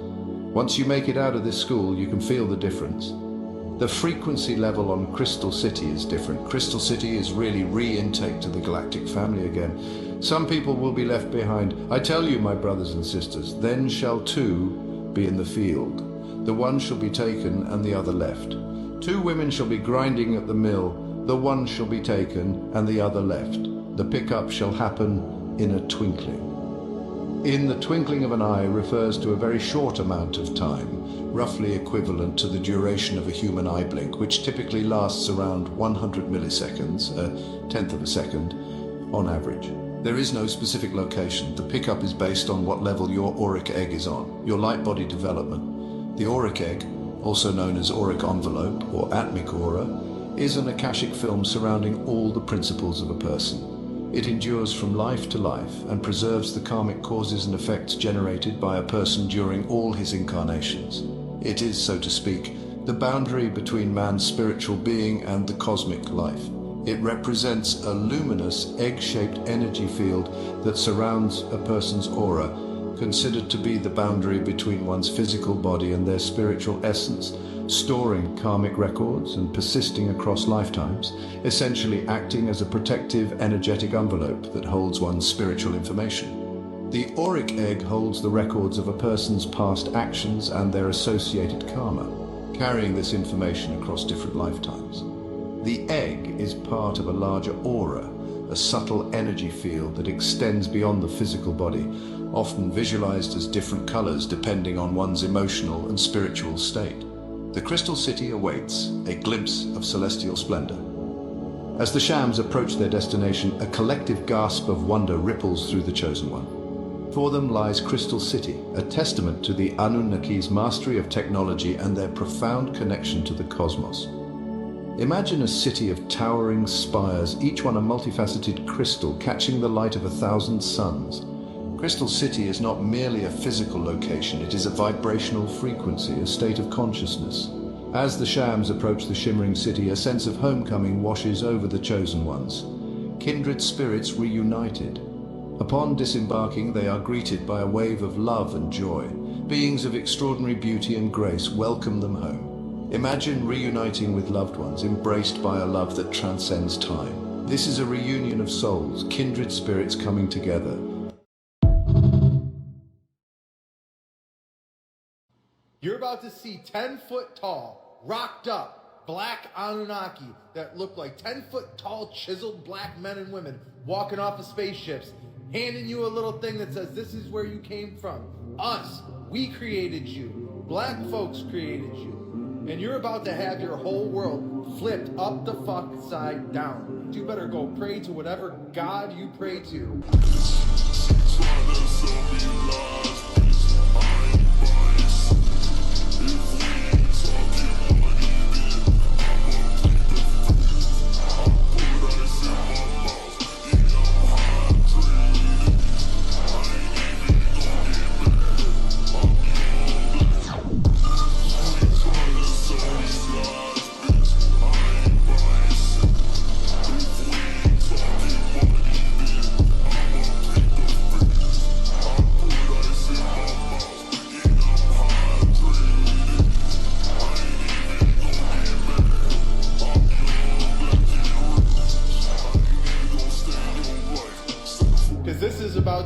Once you make it out of this school, you can feel the difference. The frequency level on Crystal City is different. Crystal City is really re-intake to the galactic family again. Some people will be left behind. I tell you, my brothers and sisters, then shall two be in the field. The one shall be taken and the other left. Two women shall be grinding at the mill. The one shall be taken and the other left. The pickup shall happen in a twinkling. In the twinkling of an eye refers to a very short amount of time, roughly equivalent to the duration of a human eye blink, which typically lasts around 100 milliseconds, a tenth of a second, on average. There is no specific location. The pickup is based on what level your auric egg is on, your light body development. The auric egg, also known as auric envelope or atmic aura, is an akashic film surrounding all the principles of a person. It endures from life to life and preserves the karmic causes and effects generated by a person during all his incarnations. It is, so to speak, the boundary between man's spiritual being and the cosmic life. It represents a luminous, egg-shaped energy field that surrounds a person's aura, considered to be the boundary between one's physical body and their spiritual essence, storing karmic records and persisting across lifetimes, essentially acting as a protective, energetic envelope that holds one's spiritual information. The auric egg holds the records of a person's past actions and their associated karma, carrying this information across different lifetimes. The egg is part of a larger aura, a subtle energy field that extends beyond the physical body, often visualized as different colors depending on one's emotional and spiritual state. The Crystal City awaits, a glimpse of celestial splendor. As the Shams approach their destination, a collective gasp of wonder ripples through the Chosen One. For them lies Crystal City, a testament to the Anunnaki's mastery of technology and their profound connection to the cosmos. Imagine a city of towering spires, each one a multifaceted crystal catching the light of 1,000 suns. Crystal City is not merely a physical location, it is a vibrational frequency, a state of consciousness. As the Shams approach the shimmering city, a sense of homecoming washes over the Chosen Ones. Kindred spirits reunited. Upon disembarking, they are greeted by a wave of love and joy. Beings of extraordinary beauty and grace welcome them home. Imagine reuniting with loved ones, embraced by a love that transcends time. This is a reunion of souls, kindred spirits coming together. You're about to see 10-foot tall, rocked up, black Anunnaki that look like 10-foot tall, chiseled black men and women walking off of spaceships, handing you a little thing that says, this is where you came from. Us, we created you. Black folks created you. And you're about to have your whole world flipped up the fuck side down. You better go pray to whatever God you pray to.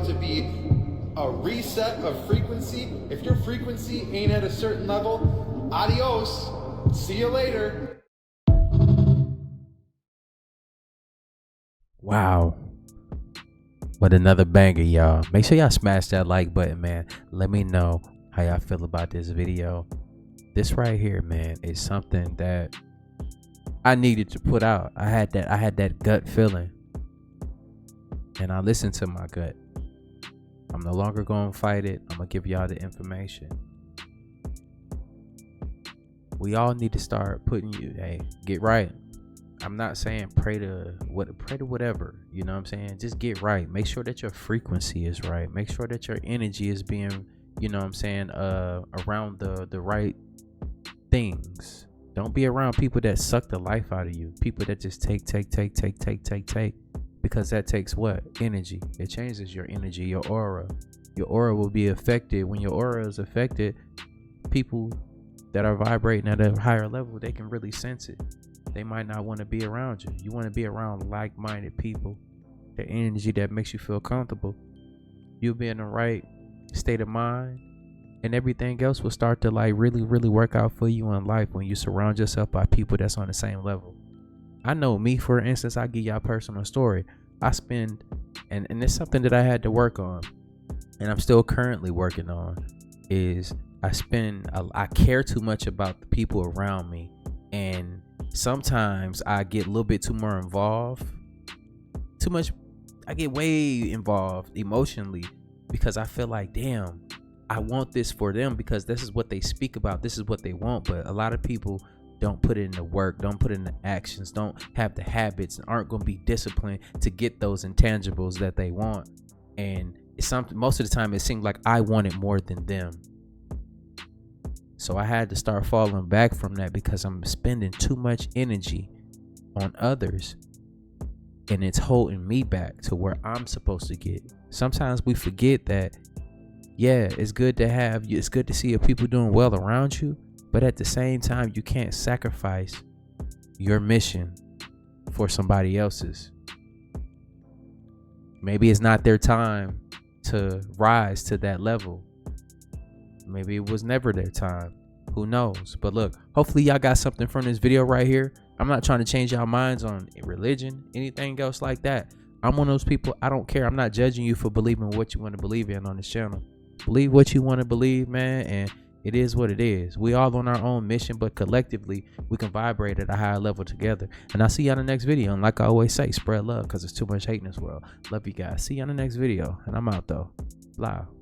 To be a reset of frequency. If your frequency ain't at a certain level, adios. See you later. Wow. What another banger, y'all. Make sure y'all smash that like button, man. Let me know how y'all feel about this video. This right here, man, is something that I needed to put out. I had that gut feeling. And I listened to my gut. I'm no longer going to fight it. I'm going to give y'all the information. We all need to start putting you, hey, get right. I'm not saying pray to whatever, you know what I'm saying? Just get right. Make sure that your frequency is right. Make sure that your energy is being, you know what I'm saying, around the right things. Don't be around people that suck the life out of you. People that just take, because that takes what? Energy. It changes your energy, your aura. Your aura will be affected. When your aura is affected, people that are vibrating at a higher level, they can really sense it. They might not want to be around you. You want to be around like-minded people. The energy that makes you feel comfortable. You'll be in the right state of mind, and everything else will start to like really work out for you in life when you surround yourself by people that's on the same level. I know me, for instance, I give y'all a personal story. I spend, and it's something that I had to work on, and I'm still currently working on, is I care too much about the people around me, and sometimes I get a little bit too more involved. Too much. I get way involved emotionally because I feel like, damn, I want this for them because this is what they speak about. This is what they want. But a lot of people don't put it in the work, don't put it in the actions, don't have the habits, and aren't going to be disciplined to get those intangibles that they want. And it's something, most of the time it seems like I want it more than them. So I had to start falling back from that because I'm spending too much energy on others, and it's holding me back to where I'm supposed to get. Sometimes we forget that, yeah, it's good to see your people doing well around you, but at the same time, you can't sacrifice your mission for somebody else's. Maybe it's not their time to rise to that level. Maybe it was never their time. Who knows? But look, hopefully y'all got something from this video right here. I'm not trying to change y'all minds on religion, anything else like that. I'm one of those people, I don't care. I'm not judging you for believing what you want to believe in on this channel. Believe what you want to believe, man, and it is what it is. We all on our own mission, but collectively, we can vibrate at a higher level together. And I'll see you on the next video. And like I always say, spread love because there's too much hate in this world. Love you guys. See you on the next video. And I'm out, though. Live.